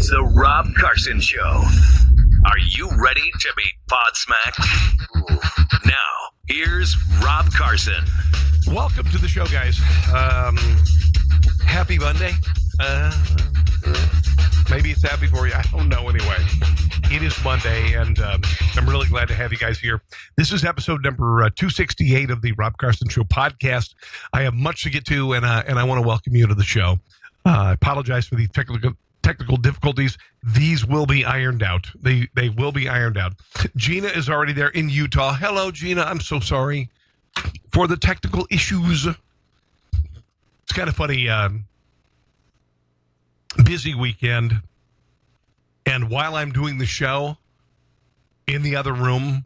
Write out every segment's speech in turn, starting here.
It's the Rob Carson Show. Are you ready to be podsmacked? Now, here's Rob Carson. Welcome to the show, guys. Happy Monday. Maybe it's happy for you. I don't know anyway. It is Monday, and I'm really glad to have you guys here. This is episode number 268 of the Rob Carson Show podcast. I have much to get to, and I want to welcome you to the show. I apologize for the technical difficulties. These will be ironed out. They will be ironed out. Gina is already there in Utah. Hello, Gina. I'm so sorry for the technical issues. It's kind of funny. Busy weekend. And while I'm doing the show in the other room,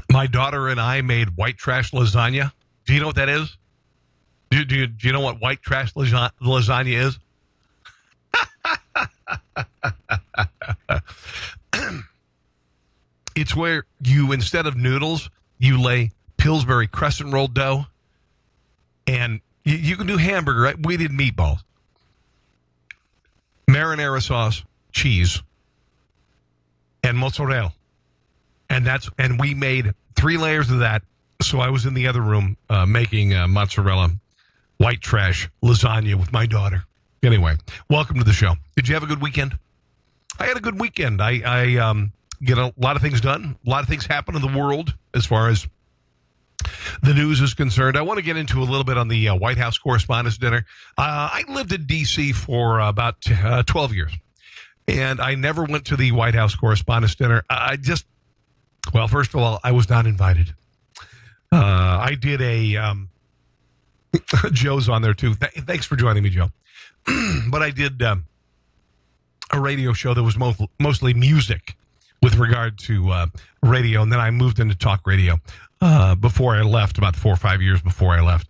my daughter and I made white trash lasagna. Do you know what that is? Do you know what white trash lasagna is? It's where you, instead of noodles, you lay Pillsbury crescent roll dough, and you can do hamburger, right? We did meatballs, marinara sauce, cheese, and mozzarella, and we made 3 layers of that. So I was in the other room making mozzarella white trash lasagna with my daughter. Anyway, welcome to the show. Did you have a good weekend? I had a good weekend. I get a lot of things done. A lot of things happen in the world as far as the news is concerned. I want to get into a little bit on the White House Correspondents dinner. I lived in D.C. for about 12 years, and I never went to the White House Correspondents dinner. Well, first of all, I was not invited. I did Joe's on there too. Thanks for joining me, Joe. But I did a radio show that was mostly music with regard to radio, and then I moved into talk radio before I left, about 4 or 5 years before I left.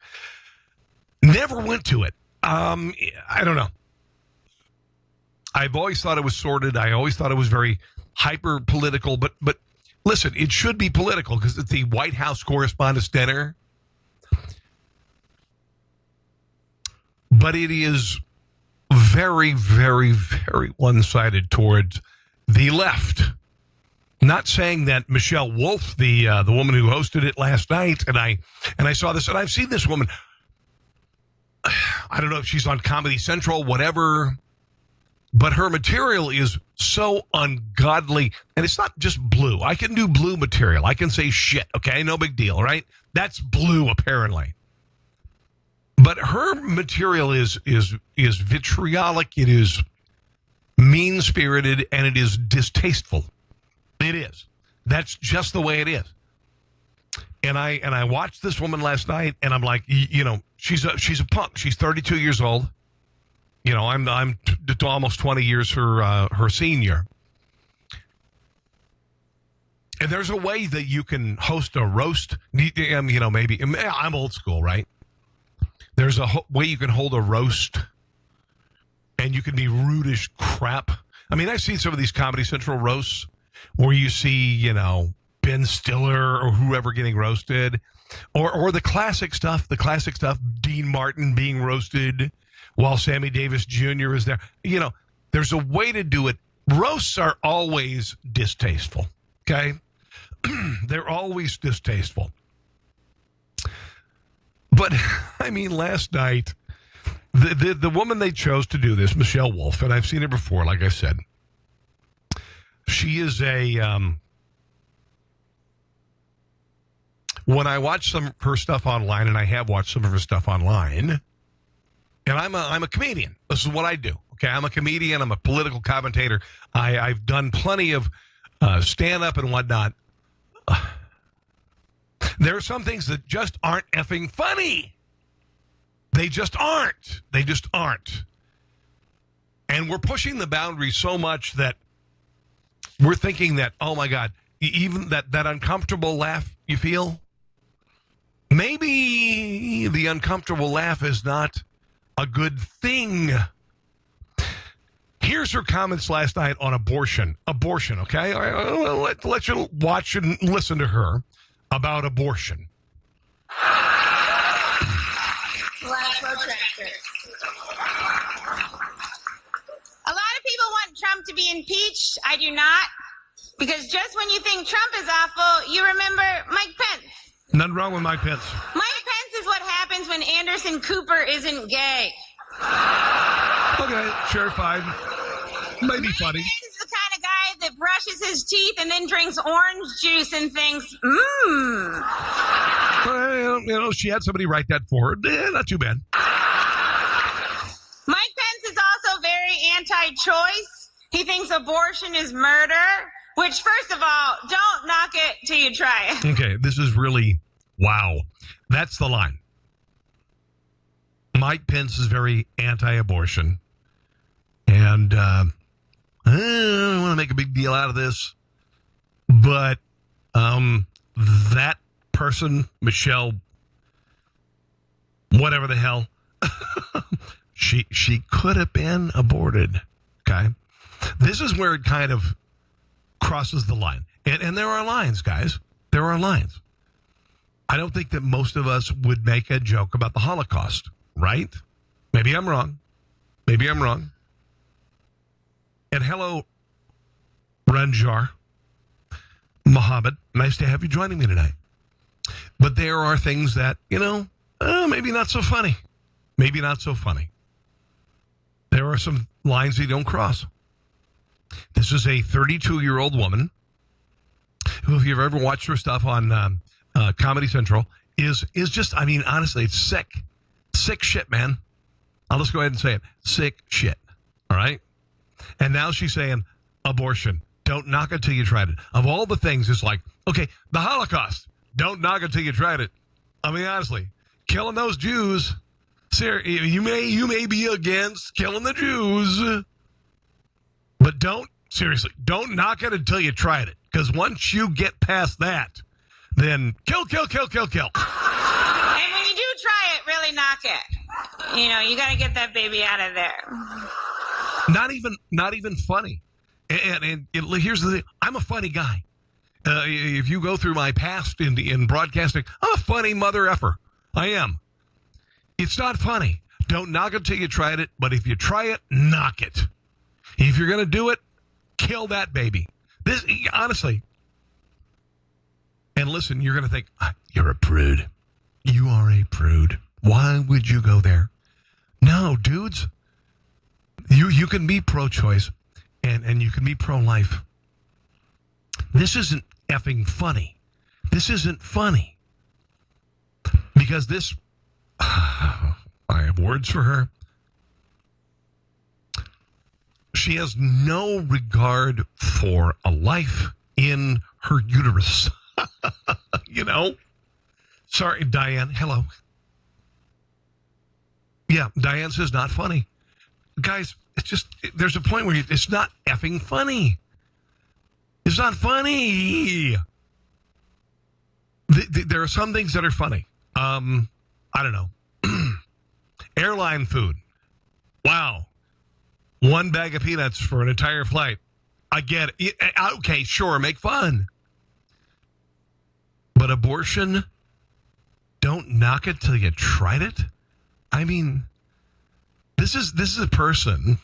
Never went to it. I don't know. I've always thought it was sordid. I always thought it was very hyper-political, but listen, it should be political because it's the White House Correspondents' dinner. But it is very, very, very one-sided towards the left. Not saying that Michelle Wolf, the woman who hosted it last night, and I saw this, and I've seen this woman. I don't know if she's on Comedy Central, whatever, but her material is so ungodly, and it's not just blue. I can do blue material. I can say shit, okay? No big deal, right? That's blue, apparently. But her material is vitriolic, it is mean-spirited, and it is distasteful. It is. That's just the way it is. And I watched this woman last night, and I'm like, she's a punk. She's 32 years old. I'm almost 20 years her senior. And there's a way that you can host a roast. Maybe I'm old school, right? There's a way you can hold a roast, and you can be rude as crap. I mean, I've seen some of these Comedy Central roasts where you see, Ben Stiller or whoever getting roasted, or the classic stuff, Dean Martin being roasted while Sammy Davis Jr. is there. There's a way to do it. Roasts are always distasteful, okay? They're always distasteful. But, I mean, last night, the woman they chose to do this, Michelle Wolf, and I've seen her before, like I said, she is when I watch some of her stuff online, and I have watched some of her stuff online, and I'm a comedian. This is what I do, okay? I'm a comedian. I'm a political commentator. I've done plenty of stand-up and whatnot. There are some things that just aren't effing funny. They just aren't. And we're pushing the boundaries so much that we're thinking that, oh my God, even that uncomfortable laugh you feel, maybe the uncomfortable laugh is not a good thing. Here's her comments last night on abortion, okay? Let you watch and listen to her about abortion. Black protractors. be impeached? I do not. Because just when you think Trump is awful, you remember Mike Pence. Nothing wrong with Mike Pence. Mike Pence is what happens when Anderson Cooper isn't gay. Okay, sure, fine. Maybe funny. Mike Pence is the kind of guy that brushes his teeth and then drinks orange juice and thinks, She had somebody write that for her. Not too bad. Mike Pence is also very anti-choice. He thinks abortion is murder, which, first of all, don't knock it till you try it. Okay, this is really, wow. That's the line. Mike Pence is very anti-abortion. And I don't want to make a big deal out of this, but that person, Michelle, whatever the hell, she could have been aborted. Okay, this is where it kind of crosses the line, and there are lines, guys. There are lines. I don't think that most of us would make a joke about the Holocaust, right? Maybe I'm wrong. Maybe I'm wrong. And hello, Ranjar Mohammed. Nice to have you joining me tonight. But there are things that, maybe not so funny. Maybe not so funny. There are some lines you don't cross. This is a 32-year-old woman who, if you've ever watched her stuff on Comedy Central, is just, honestly, it's sick. Sick shit, man. I'll just go ahead and say it. Sick shit. All right? And now she's saying, abortion. Don't knock it till you tried it. Of all the things, it's like, okay, the Holocaust. Don't knock it till you tried it. Honestly, killing those Jews. You may be against killing the Jews, but don't knock it until you tried it. Because once you get past that, then kill. And when you do try it, really knock it. You got to get that baby out of there. Not even funny. And here's the thing. I'm a funny guy. If you go through my past in broadcasting, I'm a funny mother effer. I am. It's not funny. Don't knock it till you tried it. But if you try it, knock it. If you're going to do it, kill that baby. This, honestly. And listen, you're going to think, you're a prude. You are a prude. Why would you go there? No, dudes. You can be pro-choice and you can be pro-life. This isn't effing funny. This isn't funny. Because this, I have words for her. She has no regard for a life in her uterus. Sorry, Diane. Hello. Yeah, Diane says not funny. Guys, it's just, there's a point where it's not effing funny. It's not funny. There are some things that are funny. I don't know. Airline food. Wow. One bag of peanuts for an entire flight. I get it. Okay, sure, make fun. But abortion, don't knock it till you tried it. This is a person.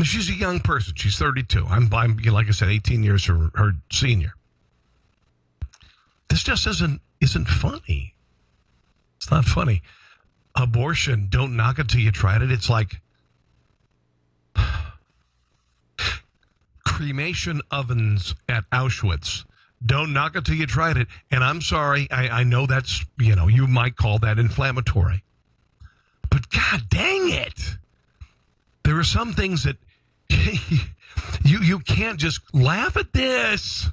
She's a young person. She's 32. I'm like I said, 18 years her senior. This just isn't funny. It's not funny. Abortion, don't knock it till you tried it. It's like cremation ovens at Auschwitz. Don't knock it till you tried it. And I'm sorry, I know that's, you might call that inflammatory. But God dang it. There are some things that you can't just laugh at this.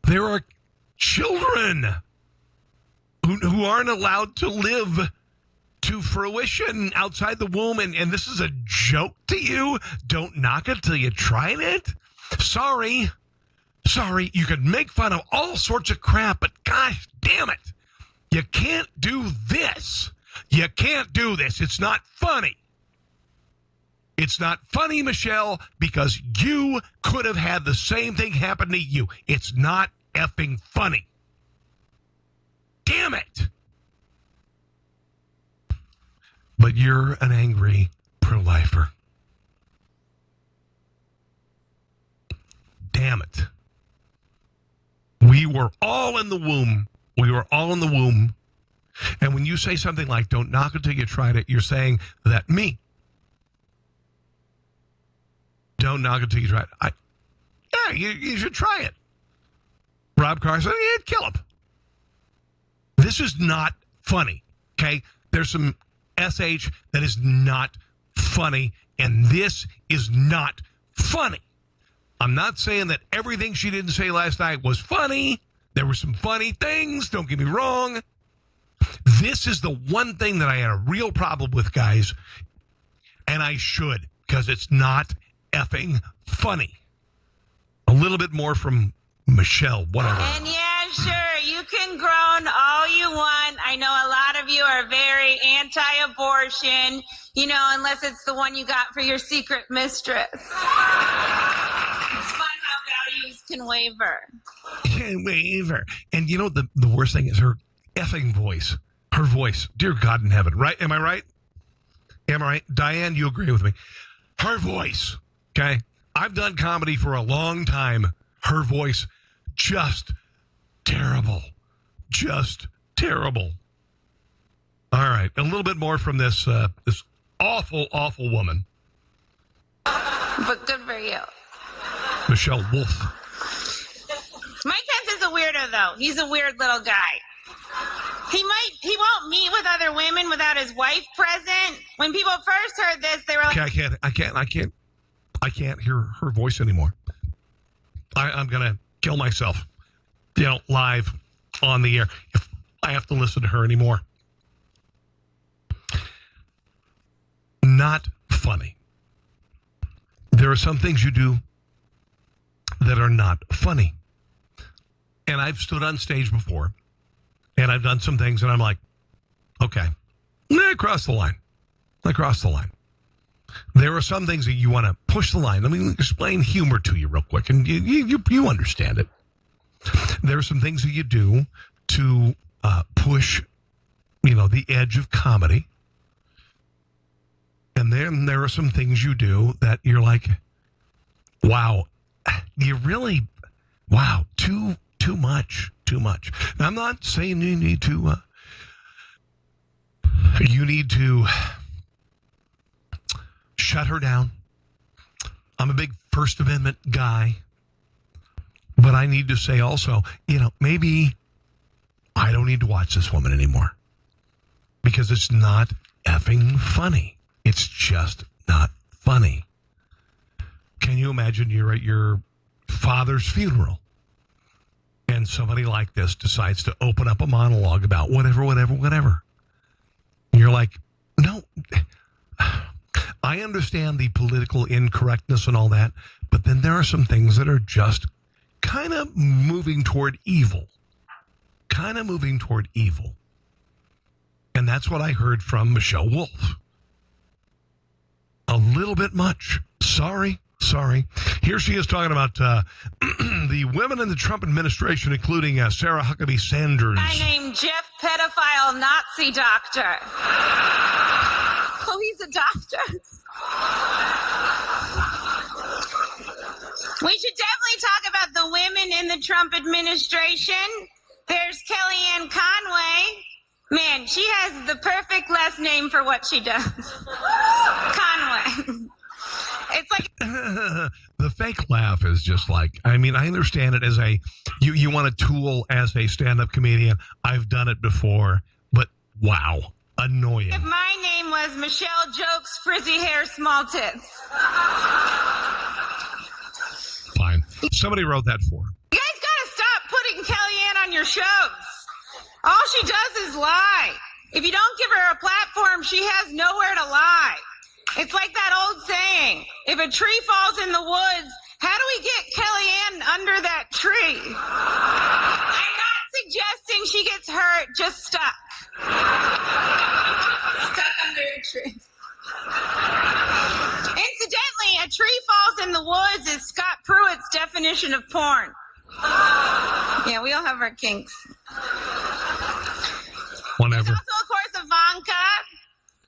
There are children who aren't allowed to live to fruition outside the womb, and this is a joke to you? Don't knock it till you tried it? Sorry, you could make fun of all sorts of crap, but gosh damn it, you can't do this. You can't do this. It's not funny. It's not funny, Michelle, because you could have had the same thing happen to you. It's not effing funny. Damn it. But you're an angry pro-lifer. damn it. We were all in the womb. And when you say something like, don't knock it till you tried it, you're saying that me. Don't knock it till you tried it. You should try it. Rob Carson, it'd kill him. This is not funny, okay? There's some SH that is not funny, and this is not funny. I'm not saying that everything she didn't say last night was funny. There were some funny things, don't get me wrong. This is the one thing that I had a real problem with, guys, and I should, because it's not effing funny. A little bit more from Michelle, whatever. And yeah, sure, you can groan all you want. I know a lot of you are very anti-abortion, unless it's the one you got for your secret mistress. It's fun how values can waver. And the worst thing is her effing voice. Her voice. Dear God in heaven, right? Am I right? Diane, you agree with me. Her voice, okay? I've done comedy for a long time. Her voice, just terrible. Just terrible. All right, a little bit more from this this awful, awful woman. But good for you. Michelle Wolf. Mike Pence is a weirdo, though. He's a weird little guy. He won't meet with other women without his wife present. When people first heard this, they were like, okay, I can't hear her voice anymore. I'm going to kill myself, live on the air if I have to listen to her anymore. Not funny. There are some things you do that are not funny. And I've stood on stage before, and I've done some things, and I'm like, okay, I crossed the line. There are some things that you want to push the line. Let me explain humor to you real quick, and you understand it. There are some things that you do to push, the edge of comedy. And then there are some things you do that you're like, wow, you really, wow, too much. Now, I'm not saying you need to shut her down. I'm a big First Amendment guy, but I need to say also, maybe I don't need to watch this woman anymore because it's not effing funny. It's just not funny. Can you imagine you're at your father's funeral and somebody like this decides to open up a monologue about whatever. And you're like, no, I understand the political incorrectness and all that, but then there are some things that are just kind of moving toward evil. And that's what I heard from Michelle Wolf. A little bit much. Sorry. Here she is talking about the women in the Trump administration, including Sarah Huckabee Sanders. I named Jeff Pedophile Nazi Doctor. Oh, he's a doctor. We should definitely talk about the women in the Trump administration. There's Kellyanne Conway. Man, she has the perfect last name for what she does. Conway. It's like the fake laugh is just like, I understand it as you want a tool as a stand-up comedian. I've done it before, but wow, annoying. If my name was Michelle Jokes Frizzy Hair Small Tits. Fine. Somebody wrote that for her. You guys gotta stop putting Kellyanne on your shows. All she does is lie. If you don't give her a platform, she has nowhere to lie. It's like that old saying, if a tree falls in the woods, how do we get Kellyanne under that tree? I'm not suggesting she gets hurt, just stuck. Stuck under a tree. Incidentally, a tree falls in the woods is Scott Pruitt's definition of porn. Yeah, we all have our kinks. Whatever. There's also, of course, Ivanka.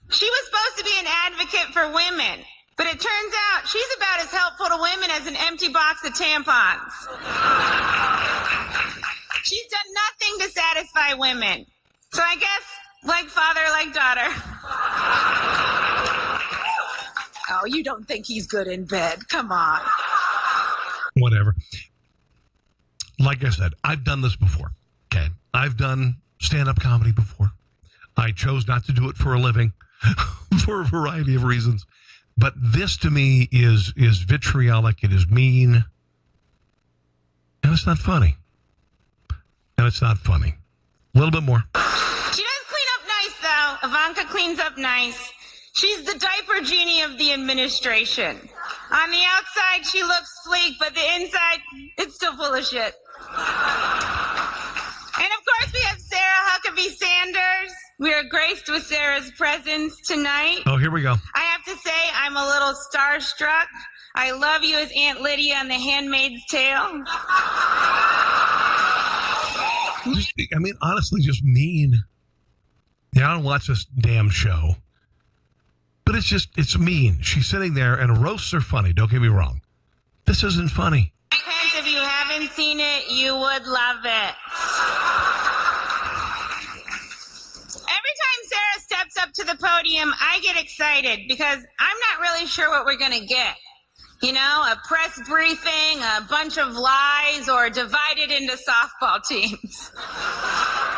She was supposed to be an advocate for women. But it turns out she's about as helpful to women as an empty box of tampons. She's done nothing to satisfy women. So I guess, like father, like daughter. Oh, you don't think he's good in bed? Come on. Whatever. Like I said, I've done this before. Okay. I've done stand-up comedy before. I chose not to do it for a living for a variety of reasons. But this to me is vitriolic. It is mean. And it's not funny. A little bit more. She does clean up nice, though. Ivanka cleans up nice. She's the diaper genie of the administration. On the outside, she looks sleek, but the inside, it's still full of shit. And of course, we have Sarah Huckabee Sanders. We are graced with Sarah's presence tonight. Oh, here we go. I have to say, I'm a little starstruck. I love you as Aunt Lydia on The Handmaid's Tale. Honestly, just mean. Yeah, I don't watch this damn show. But it's mean. She's sitting there, and roasts are funny. Don't get me wrong. This isn't funny. Depends, if you haven't seen it, you would love it. Every time Sarah steps up to the podium, I get excited because I'm not really sure what we're going to get. You know, a press briefing, a bunch of lies, or divided into softball teams.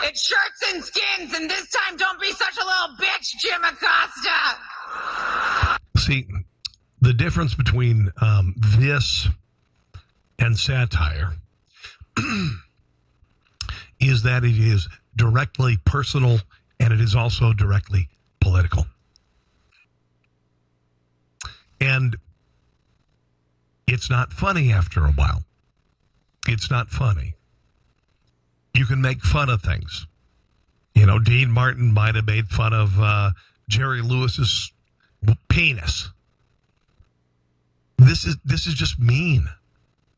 It's shirts and skins, and this time don't be such a little bitch, Jim Acosta. See, the difference between this and satire is that it is directly personal and it is also directly political. And it's not funny after a while. It's not funny. You can make fun of things. You know, Dean Martin might have made fun of Jerry Lewis's penis. This is just mean.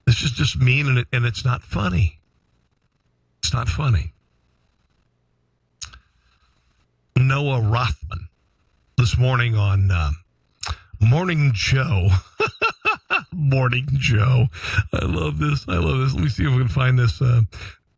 This is just mean, and it's not funny. It's not funny. Noah Rothman this morning on Morning Joe. Morning Joe. I love this. Let me see if we can find this.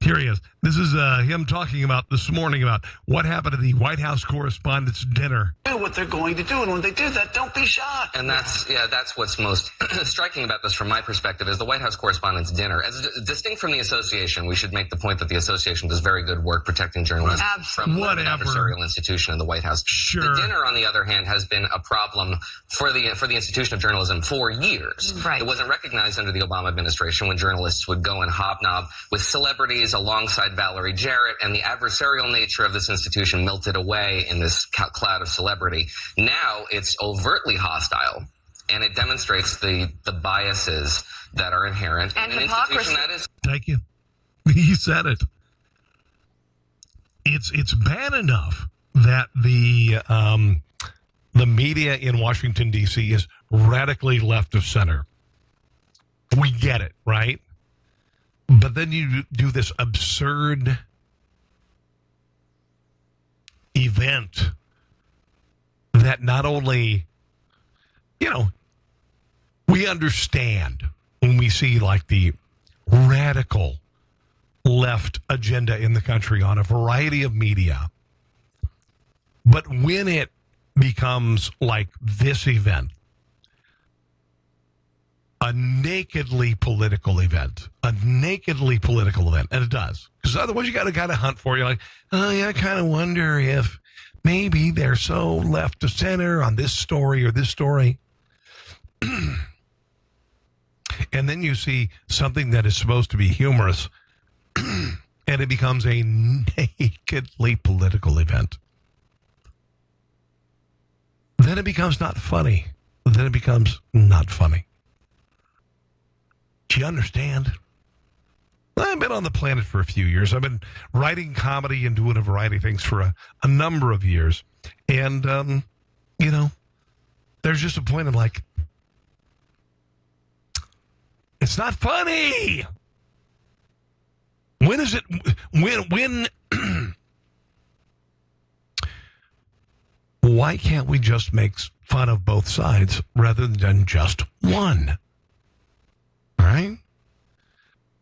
Here he is. This is him talking about this morning about what happened at the White House Correspondents' dinner. What they're going to do, and when they do that, don't be shocked. And that's what's most striking about this from my perspective is the White House Correspondents' dinner. As distinct from the association, we should make the point that the association does very good work protecting journalists from an adversarial institution in the White House. Sure. The dinner, on the other hand, has been a problem for the institution of journalism for years. Right. It wasn't recognized under the Obama administration when journalists would go and hobnob with celebrities alongside Valerie Jarrett, and the adversarial nature of this institution melted away in this cloud of celebrity. Now it's overtly hostile, and it demonstrates the biases that are inherent and in an institution that is. Thank you. He said it. It's bad enough that the media in Washington, D.C. is radically left of center. We get it, right? But then you do this absurd event that not only, we understand when we see like the radical left agenda in the country on a variety of media, but when it becomes like this event, a nakedly political event, and it does. Because otherwise you got to kind of hunt for it. You're like, oh, yeah, I kind of wonder if maybe they're so left of center on this story or this story. And then you see something that is supposed to be humorous, and it becomes a nakedly political event. Then it becomes not funny. Do you understand? I've been on the planet for a few years. I've been writing comedy and doing a variety of things for a number of years. And, there's just a point of like, it's not funny. When is it? When why can't we just make fun of both sides rather than just one? All right?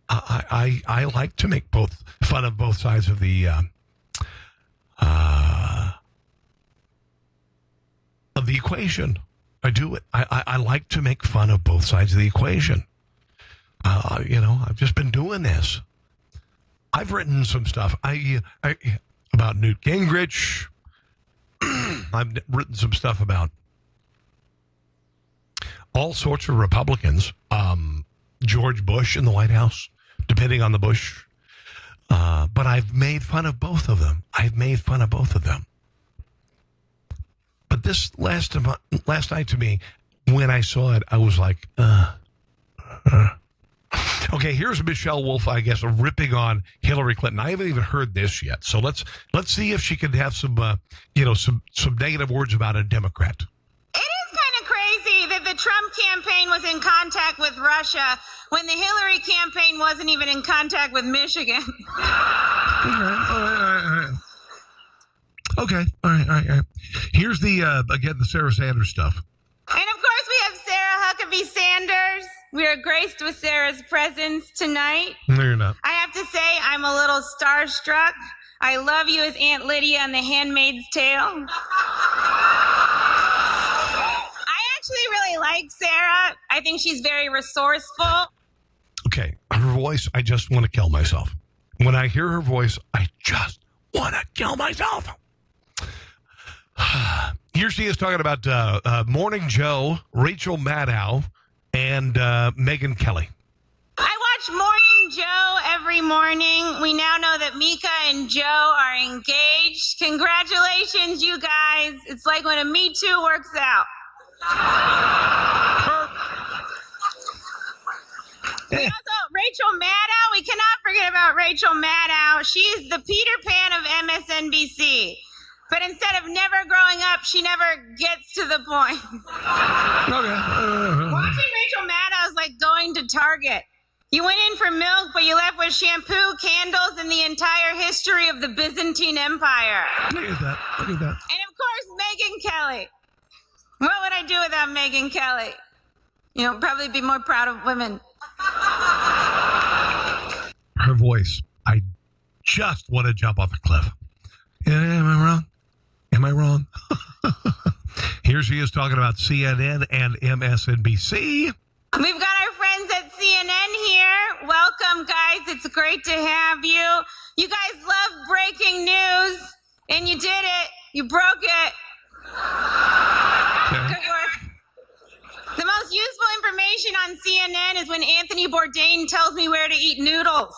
I like to make fun of both sides of the equation. I do it. I like to make fun of both sides of the equation. I've just been doing this. I've written some stuff about Newt Gingrich. I've written some stuff about all sorts of Republicans. George Bush in the White House, depending on the Bush. But I've made fun of both of them. But this last night to me, when I saw it, I was like, Okay, here's Michelle Wolf, I guess, ripping on Hillary Clinton. I haven't even heard this yet. So let's see if she could have some negative words about a Democrat. It is kind of crazy that the Trump campaign was in contact with Russia when the Hillary campaign wasn't even in contact with Michigan. Okay, all right. Here's the Sarah Sanders stuff. And of course we have Sarah Huckabee Sanders. We are graced with Sarah's presence tonight. No, you're not. I have to say I'm a little starstruck. I love you as Aunt Lydia on The Handmaid's Tale. I actually really like Sarah. I think she's very resourceful. Okay, her voice, I just want to kill myself. When I hear her voice, I just want to kill myself. Here she is talking about Morning Joe, Rachel Maddow, and Megyn Kelly. I watch Morning Joe every morning. We now know that Mika and Joe are engaged. Congratulations, you guys. It's like when a Me Too works out. Rachel Maddow. We cannot forget about Rachel Maddow. She's the Peter Pan of MSNBC. But instead of never growing up, she never gets to the point. Watching Rachel Maddow is like going to Target. You went in for milk, but you left with shampoo, candles, and the entire history of the Byzantine Empire. Look at that. And of course, Megyn Kelly. What would I do without Megyn Kelly? Probably be more proud of women. Her voice. I just want to jump off a cliff. Am I wrong? Here she is talking about CNN and MSNBC. We've got our friends at CNN here. Welcome, guys. It's great to have you. You guys love breaking news, and you did it. You broke it. Okay. Good work. The most useful information on CNN is when Anthony Bourdain tells me where to eat noodles.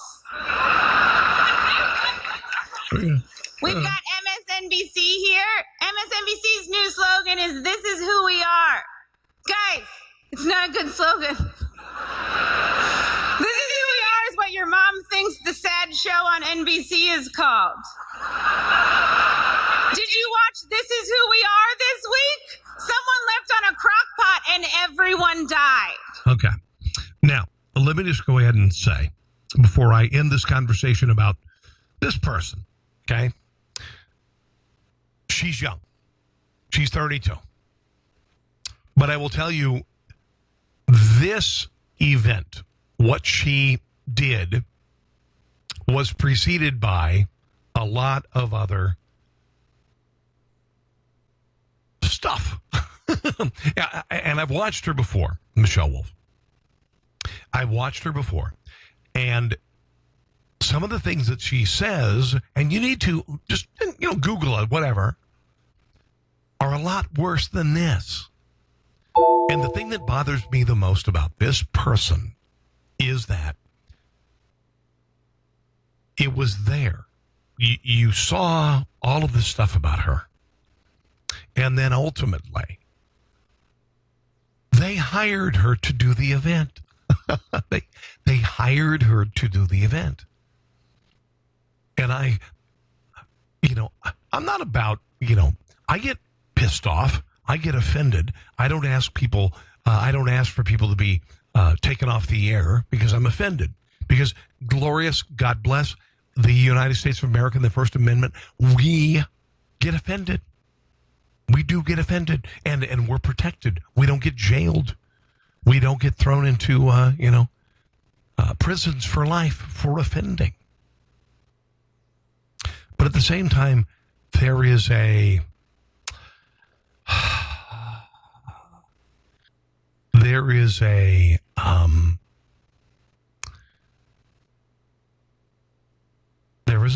We've got MSNBC here. MSNBC's new slogan is, "This is who we are." Guys, it's not a good slogan. "This is who we are" is what your mom thinks the sad show on NBC is called. Did you watch "This is who we are" this week? Someone left on a crock pot and everyone died. Okay. Now, let me just go ahead and say, before I end this conversation about this person, okay? She's young. She's 32. But I will tell you, this event, what she did, was preceded by a lot of other stuff. Yeah, and I've watched her before, Michelle Wolf. I've watched her before. And some of the things that she says, and you need to just, Google it, whatever, are a lot worse than this. And the thing that bothers me the most about this person is that it was there. You saw all of this stuff about her. And then ultimately, they hired her to do the event. They hired her to do the event. And I'm not about, I get pissed off. I get offended. I don't ask for people to be taken off the air because I'm offended. Because glorious, God bless the United States of America and the First Amendment, we get offended. We do get offended, and we're protected. We don't get jailed. We don't get thrown into, prisons for life for offending. But at the same time, there is a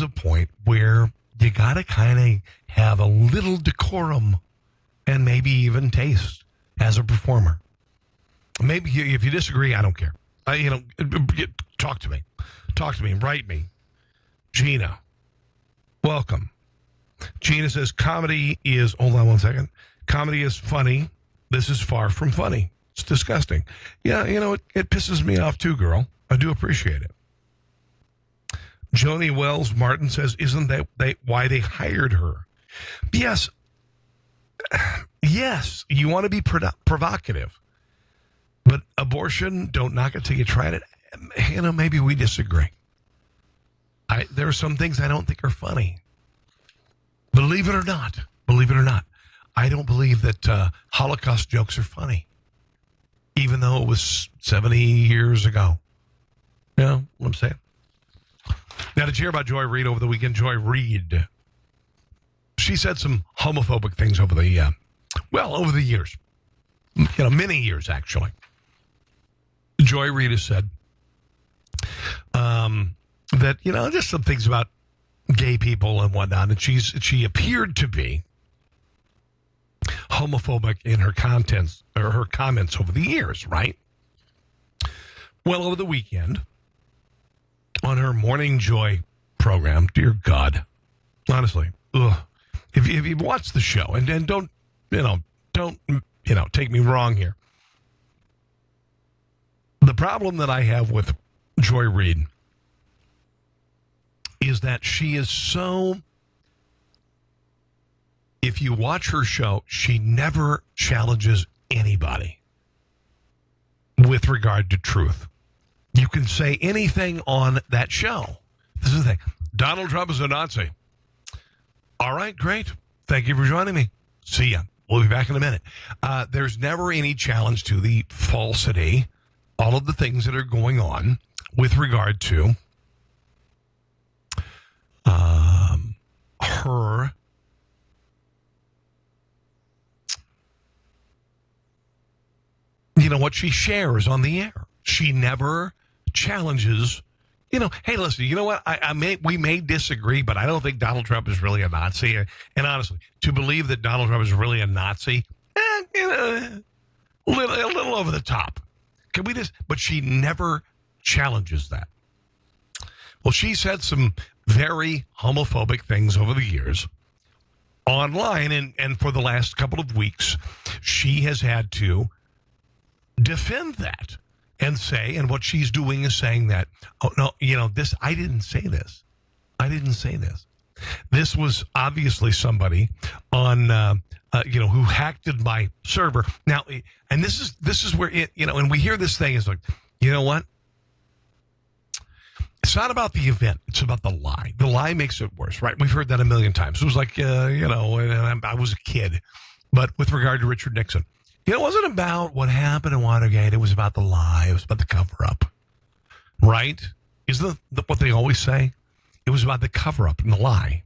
point where you got to kind of have a little decorum and maybe even taste as a performer. Maybe if you disagree, I don't care. Talk to me. Write me. Gina, welcome. Gina says comedy is, hold on one second. Comedy is funny. This is far from funny. It's disgusting. Yeah, it pisses me off too, girl. I do appreciate it. Joni Wells Martin says, isn't that why they hired her? Yes. Yes, you want to be provocative. But abortion, don't knock it till you tried it. Maybe we disagree. There are some things I don't think are funny. Believe it or not, I don't believe that Holocaust jokes are funny, even though it was 70 years ago. You know what I'm saying? Now, did you hear about Joy Reid over the weekend? Joy Reid. She said some homophobic things over the years. Many years, actually. Joy Reid has said that, just some things about gay people and whatnot. And she appeared to be homophobic in her contents or her comments over the years, right? Well, over the weekend, on her Morning Joy program, dear God, honestly, if you watch the show and don't take me wrong here. The problem that I have with Joy Reid is that she is so, if you watch her show, she never challenges anybody with regard to truth. You can say anything on that show. This is the thing. Donald Trump is a Nazi. All right, great. Thank you for joining me. See ya. We'll be back in a minute. There's never any challenge to the falsity, all of the things that are going on with regard to her what she shares on the air. She never challenges, hey, listen, you know what? We may disagree, but I don't think Donald Trump is really a Nazi. And honestly, to believe that Donald Trump is really a Nazi, a little over the top. Can we just? But she never challenges that. Well, she said some very homophobic things over the years online, and for the last couple of weeks, she has had to defend that and say, and what she's doing is saying that, oh, no, this, I didn't say this. This was obviously somebody on, who hacked in my server. Now, and this is where it, and we hear this thing is like, you know what? It's not about the event. It's about the lie. The lie makes it worse, right? We've heard that a million times. It was like, and I was a kid. But with regard to Richard Nixon, it wasn't about what happened in Watergate. It was about the lie. It was about the cover-up, right? Isn't that what they always say? It was about the cover-up and the lie.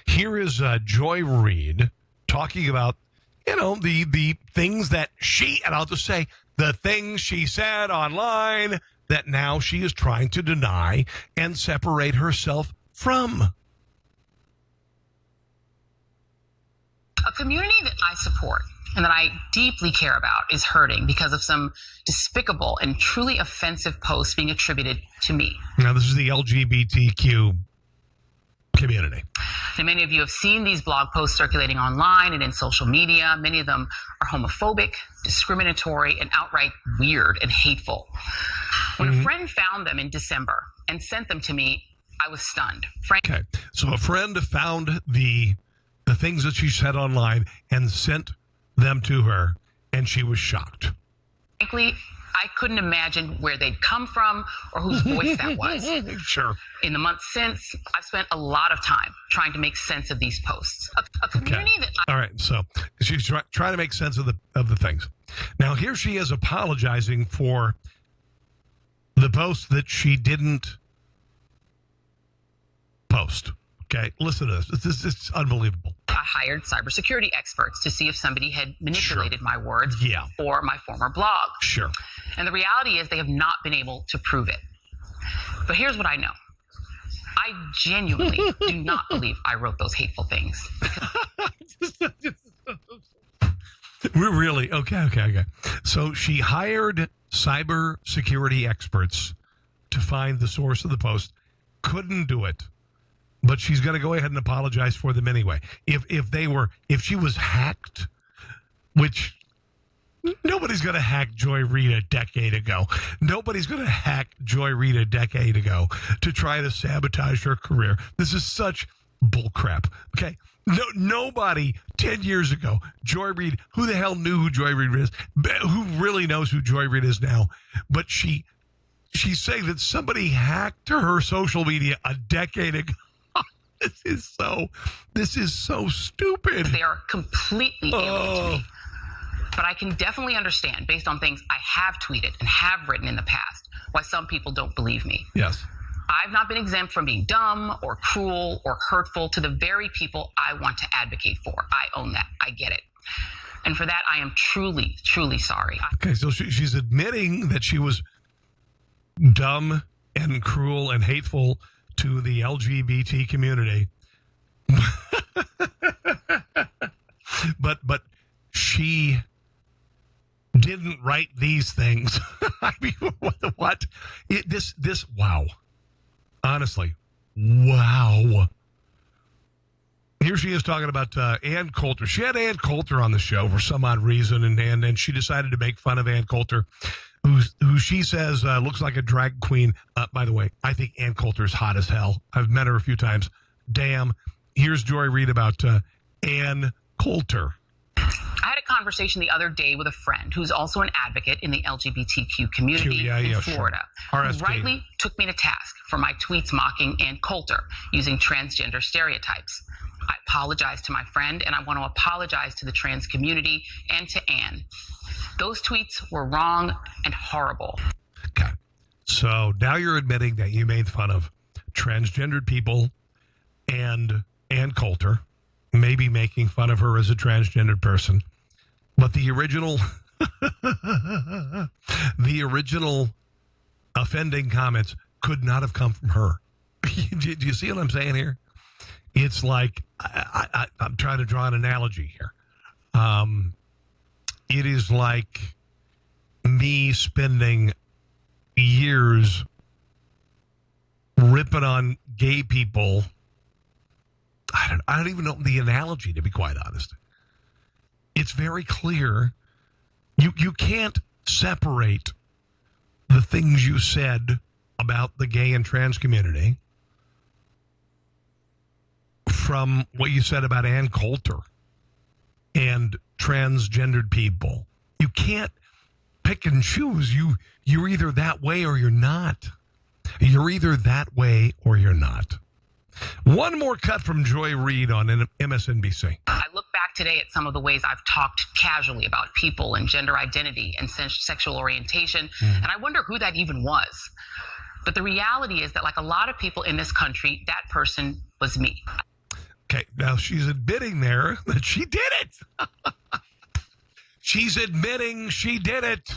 Here is Joy Reid talking about, the things that she, and I'll just say, the things she said online that now she is trying to deny and separate herself from. A community that I support and that I deeply care about is hurting because of some despicable and truly offensive posts being attributed to me. Now, this is the LGBTQ community. And many of you have seen these blog posts circulating online and in social media. Many of them are homophobic, discriminatory, and outright weird and hateful. When a friend found them in December and sent them to me, I was stunned. Okay, so a friend found the things that she said online and sent them to her, and she was shocked. Frankly, I couldn't imagine where they'd come from or whose voice that was. Sure. In the months since, I've spent a lot of time trying to make sense of these posts. A community that All right, so she's trying to make sense of the things. Now, here she is apologizing for the post that she didn't post. Okay, listen to this. This is unbelievable. I hired cybersecurity experts to see if somebody had manipulated my words for my former blog. Sure. And the reality is they have not been able to prove it. But here's what I know. I genuinely do not believe I wrote those hateful things. We're really okay. So she hired cybersecurity experts to find the source of the post. Couldn't do it, but she's going to go ahead and apologize for them anyway. If she was hacked, which nobody's going to hack Joy Reid a decade ago. Nobody's going to hack Joy Reid a decade ago to try to sabotage her career. This is such bullcrap. Okay. Nobody 10 years ago, Joy Reid, who the hell knew who Joy Reid is? Who really knows who Joy Reid is now? But she's saying that somebody hacked her social media a decade ago. This is so stupid. They are completely alien to me. But I can definitely understand, based on things I have tweeted and have written in the past, why some people don't believe me. Yes. I've not been exempt from being dumb or cruel or hurtful to the very people I want to advocate for. I own that. I get it. And for that, I am truly, truly sorry. Okay, so she's admitting that she was dumb and cruel and hateful to the LGBT community. But she didn't write these things. I mean, what? Wow. Honestly, wow. Here she is talking about Ann Coulter. She had Ann Coulter on the show for some odd reason, and she decided to make fun of Ann Coulter, who she says looks like a drag queen. By the way, I think Ann Coulter's hot as hell. I've met her a few times. Damn. Here's Joy Reid about Ann Coulter. I had a conversation the other day with a friend who's also an advocate in the LGBTQ community in Florida, sure. who rightly took me to task for my tweets mocking Ann Coulter using transgender stereotypes. I apologize to my friend, and I want to apologize to the trans community and to Ann. Those tweets were wrong and horrible. Okay. So now you're admitting that you made fun of transgendered people and Ann Coulter, maybe making fun of her as a transgendered person. But the original offending comments could not have come from her. Do you see what I'm saying here? It's like, I'm trying to draw an analogy here. It is like me spending years ripping on gay people. I don't even know the analogy, to be quite honest. It's very clear. You can't separate the things you said about the gay and trans community from what you said about Ann Coulter and transgendered people. You can't pick and choose. You're either that way or you're not. You're either that way or you're not. One more cut from Joy Reid on MSNBC. I look back today at some of the ways I've talked casually about people and gender identity and sexual orientation, and I wonder who that even was. But the reality is that, like a lot of people in this country, that person was me. Okay, now she's admitting there that she did it. She's admitting she did it.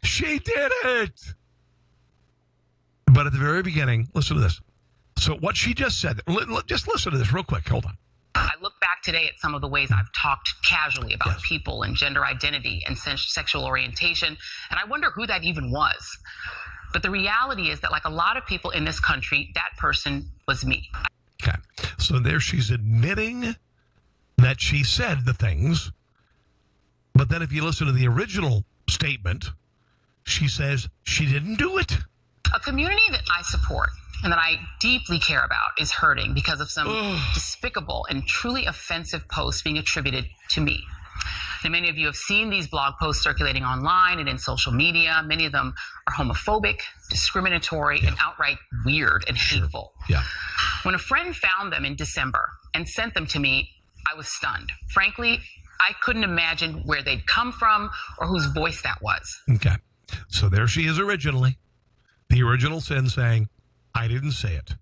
She did it. But at the very beginning, listen to this. So what she just said, just listen to this real quick. Hold on. I look back today at some of the ways I've talked casually about people and gender identity and sexual orientation, and I wonder who that even was. But the reality is that, like a lot of people in this country, that person was me. Okay. So there she's admitting that she said the things, but then if you listen to the original statement, she says she didn't do it. A community that I support and that I deeply care about is hurting because of some despicable and truly offensive posts being attributed to me. Now, many of you have seen these blog posts circulating online and in social media. Many of them are homophobic, discriminatory, and outright weird and hateful. Yeah. When a friend found them in December and sent them to me, I was stunned. Frankly, I couldn't imagine where they'd come from or whose voice that was. Okay. So there she is originally. The original sin saying, I didn't say it.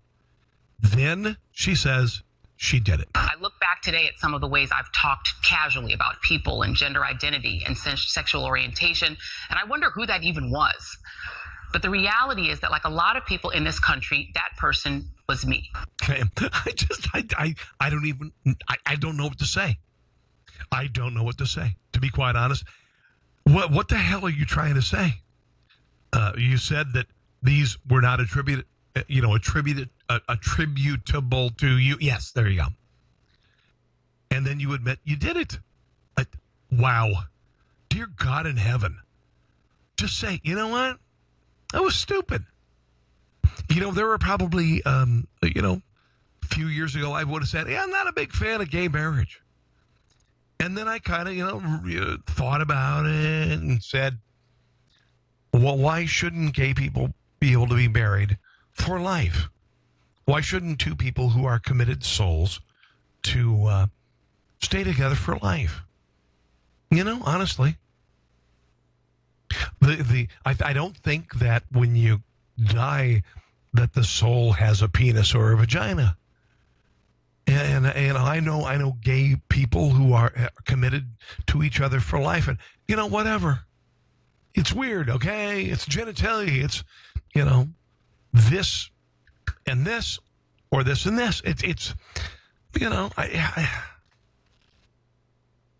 Then she says she did it. I look back today at some of the ways I've talked casually about people and gender identity and sexual orientation, and I wonder who that even was. But the reality is that, like a lot of people in this country, that person was me. Okay. I don't know what to say. I don't know what to say, to be quite honest. What the hell are you trying to say? You said that these were not attributable to you. Yes, there you go. And then you admit you did it. Wow. Dear God in heaven. Just say, you know what? That was stupid. There were probably, a few years ago, I would have said, I'm not a big fan of gay marriage. And then I kind of, thought about it and said, well, why shouldn't gay people be able to be married for life? Why shouldn't two people who are committed souls to stay together for life? Honestly. I don't think that when you die that the soul has a penis or a vagina. And I know gay people who are committed to each other for life, and whatever. It's weird, okay? It's genitalia. It's this and this, or this and this. It's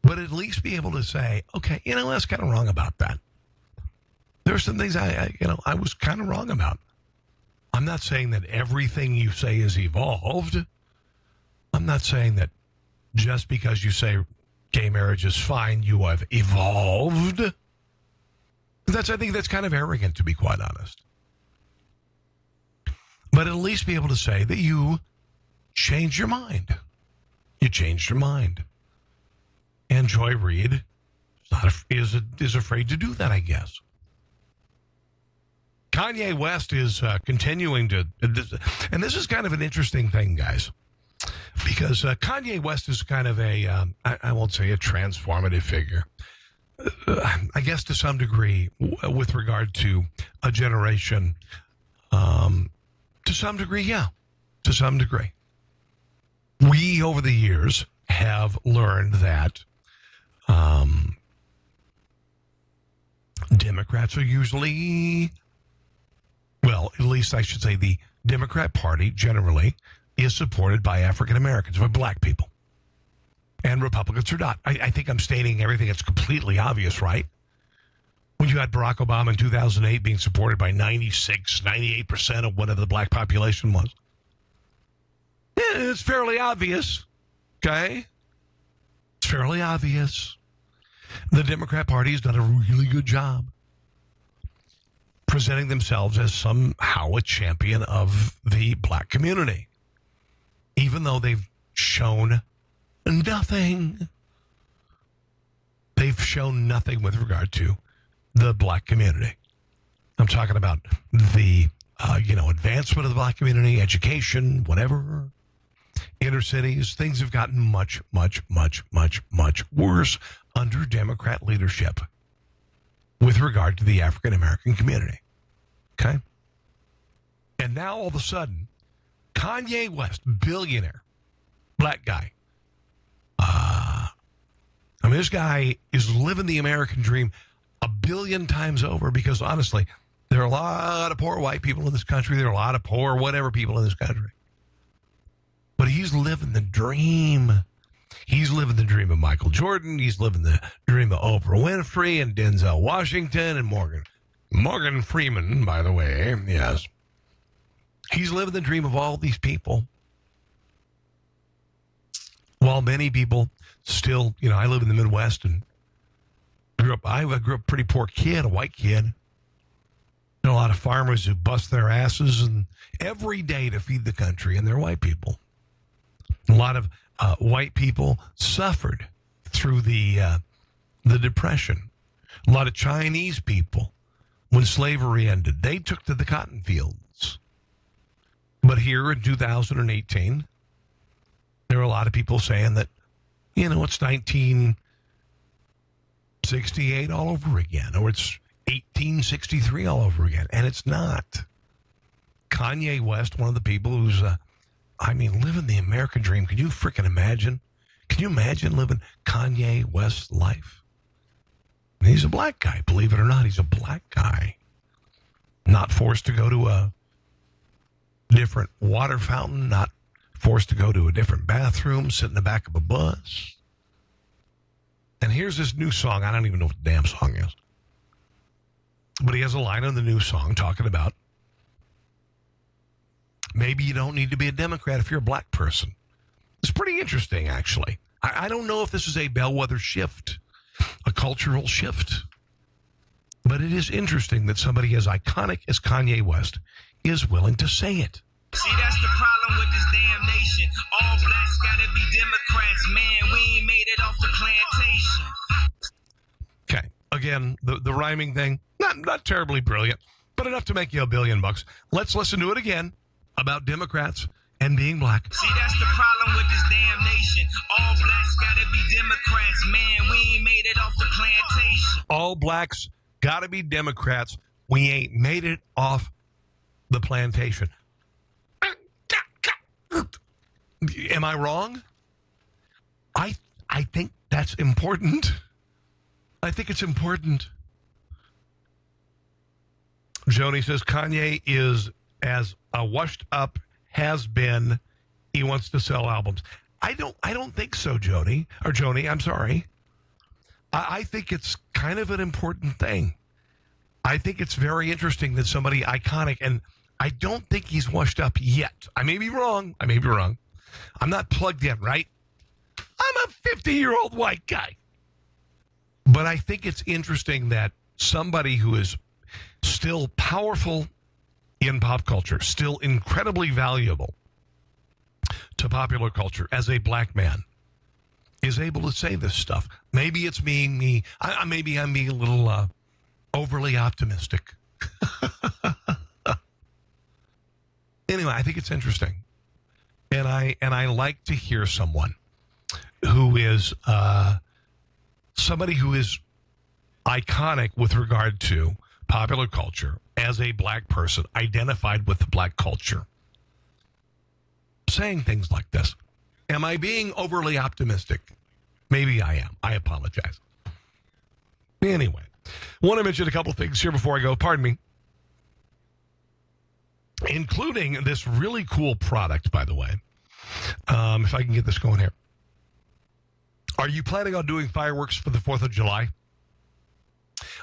but at least be able to say, okay, that's kind of wrong about that. There are some things I was kind of wrong about. I'm not saying that everything you say is evolved. I'm not saying that just because you say gay marriage is fine, you have evolved. I think that's kind of arrogant, to be quite honest. But at least be able to say that you changed your mind. You changed your mind. And Joy Reid is afraid to do that, I guess. Kanye West is continuing to, and this is kind of an interesting thing, guys, because Kanye West is kind of I won't say a transformative figure, I guess to some degree with regard to a generation, to some degree, yeah, to some degree. We, over the years, have learned that Democrats are usually... Well, at least I should say the Democrat Party generally is supported by African Americans, by black people. And Republicans are not. I think I'm stating everything that's completely obvious, right? When you had Barack Obama in 2008 being supported by 98% of whatever the black population was. Yeah, it's fairly obvious, okay? It's fairly obvious. The Democrat Party has done a really good job presenting themselves as somehow a champion of the black community, even though they've shown nothing. They've shown nothing with regard to the black community. I'm talking about the, advancement of the black community, education, whatever, inner cities. Things have gotten much, much, much, much, much worse under Democrat leadership with regard to the African American community. Okay? And now all of a sudden, Kanye West, billionaire, black guy. This guy is living the American dream 1 billion times over, because honestly, there are a lot of poor white people in this country. There are a lot of poor whatever people in this country. But he's living the dream. He's living the dream of Michael Jordan. He's living the dream of Oprah Winfrey and Denzel Washington and Morgan Freeman, by the way, yes. He's living the dream of all these people. While many people still, I live in the Midwest and I grew up a pretty poor kid, a white kid. A lot of farmers who bust their asses and every day to feed the country, and they're white people. A lot of white people suffered through the the Depression. A lot of Chinese people, when slavery ended, they took to the cotton fields. But here in 2018, there are a lot of people saying that, it's 1968 all over again, or it's 1863 all over again, and it's not. Kanye West, one of the people who's, living the American dream. Can you freaking imagine? Can you imagine living Kanye West's life? He's a black guy, believe it or not. He's a black guy. Not forced to go to a different water fountain, not forced to go to a different bathroom, sit in the back of a bus. And here's this new song. I don't even know what the damn song is. But he has a line on the new song talking about maybe you don't need to be a Democrat if you're a black person. It's pretty interesting, actually. I don't know if this is a bellwether shift, a cultural shift. But it is interesting that somebody as iconic as Kanye West is willing to say it. See, that's the problem with this damn nation. All blacks gotta be Democrats, man. We ain't made it off the plantation. Okay. Again, the rhyming thing, not terribly brilliant, but enough to make you $1 billion. Let's listen to it again about Democrats and being black. See, that's the problem with this damn nation. All blacks gotta be Democrats, man. We ain't made it off the plantation. All blacks gotta be Democrats. We ain't made it off the plantation. Am I wrong? I think that's important. I think it's important. Joni says Kanye is as a washed up has been. He wants to sell albums. I don't think so, Joni. Or Joni, I'm sorry. I think it's kind of an important thing. I think it's very interesting that somebody iconic, and I don't think he's washed up yet. I may be wrong. I'm not plugged in, right? I'm a 50-year-old white guy. But I think it's interesting that somebody who is still powerful in pop culture, still incredibly valuable to popular culture as a black man, is able to say this stuff. Maybe it's me. Maybe I'm being a little overly optimistic. Anyway, I think it's interesting. And I like to hear someone who is somebody who is iconic with regard to popular culture as a black person, identified with the black culture, saying things like this. Am I being overly optimistic? Maybe I am. I apologize. Anyway, want to mention a couple things here before I go. Pardon me. Including this really cool product, by the way. If I can get this going here. Are you planning on doing fireworks for the 4th of July?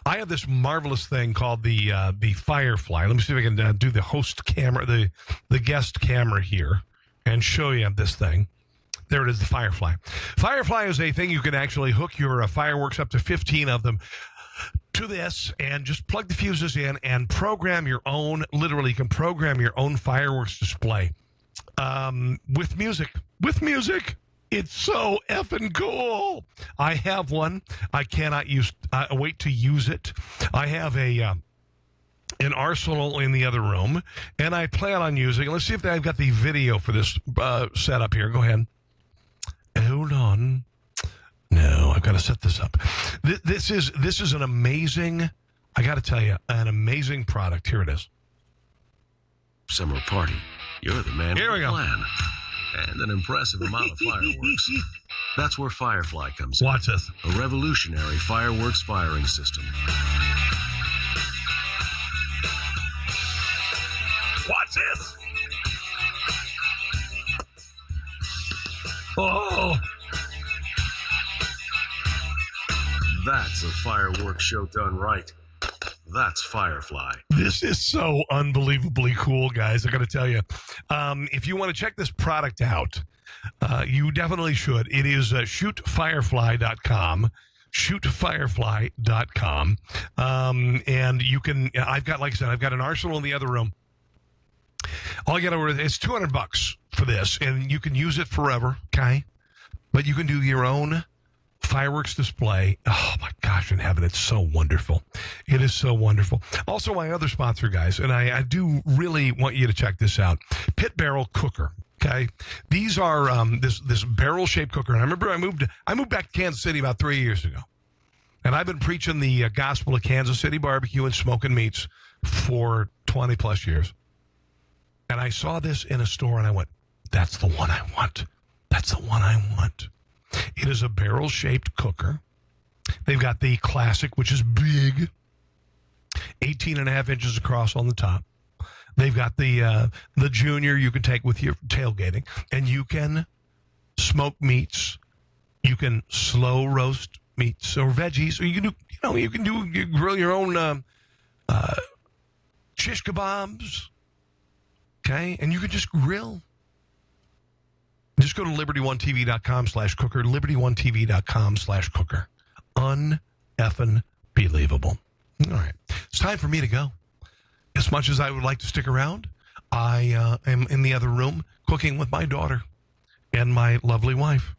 I have this marvelous thing called the Firefly. Let me see if I can do the host camera, the guest camera here, and show you this thing. There it is, the Firefly. Firefly is a thing you can actually hook your fireworks, up to 15 of them, to this, and just plug the fuses in and program your own. Literally, you can program your own fireworks display with music. With music. It's so effing cool. I have one. I cannot wait to use it. I have an arsenal in the other room, and I plan on using it. Let's see if I've got the video for this setup here. Go ahead. Hold on. No, I've got to set this up. This is an amazing, I got to tell you, an amazing product. Here it is. Summer party. You're the man Here with we a go. plan. And an impressive amount of fireworks. That's where Firefly comes in. Watch this. A revolutionary fireworks firing system. Watch this. Oh. That's a fireworks show done right. That's Firefly. This is so unbelievably cool, guys. I got to tell you, if you want to check this product out, you definitely should. It is shootfirefly.com. Shootfirefly.com. And you can, I've got, like I said, I've got an arsenal in the other room. All you got to, it's $200 for this, and you can use it forever, okay? But you can do your own fireworks display. Oh, my gosh, in heaven, it's so wonderful. It is so wonderful. Also, my other sponsor, guys, and I do really want you to check this out, Pit Barrel Cooker. Okay, these are this barrel-shaped cooker. And I remember I moved back to Kansas City about 3 years ago, and I've been preaching the gospel of Kansas City barbecue and smoking meats for 20-plus years. And I saw this in a store, and I went, that's the one I want. That's the one I want. It is a barrel-shaped cooker. They've got the classic, which is big, 18 and a half inches across on the top. They've got the junior you can take with your tailgating, and you can smoke meats. You can slow roast meats or veggies, or you can grill your own shish kebabs. Okay, and you can just grill. Just go to liberty1tv.com/cooker, liberty1tv.com/cooker. Un-effing believable. All right, it's time for me to go. As much as I would like to stick around, I am in the other room cooking with my daughter and my lovely wife.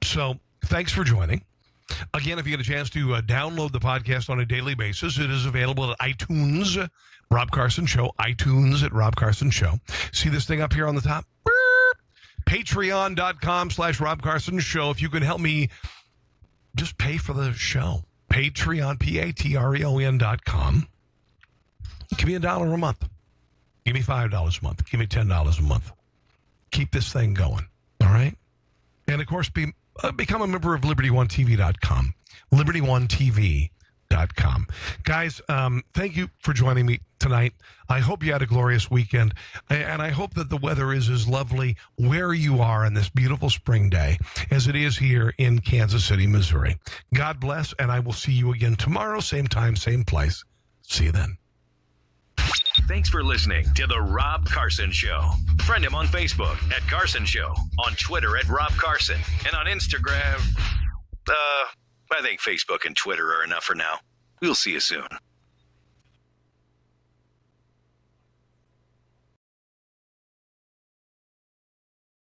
So thanks for joining. Again, if you get a chance to download the podcast on a daily basis, it is available at iTunes, Rob Carson Show, iTunes at Rob Carson Show. See this thing up here on the top? Patreon.com/Rob Carson Show. If you can help me just pay for the show. Patreon, Patreon.com. Give me $1 a month. Give me $5 a month. Give me $10 a month. Keep this thing going. All right? And, of course, become a member of LibertyOneTV.com. LibertyOneTV.com. Guys, thank you for joining me tonight. I hope you had a glorious weekend. And I hope that the weather is as lovely where you are on this beautiful spring day as it is here in Kansas City, Missouri. God bless, and I will see you again tomorrow, same time, same place. See you then. Thanks for listening to The Rob Carson Show. Friend him on Facebook at Carson Show, on Twitter at Rob Carson, and on Instagram, I think Facebook and Twitter are enough for now. We'll see you soon.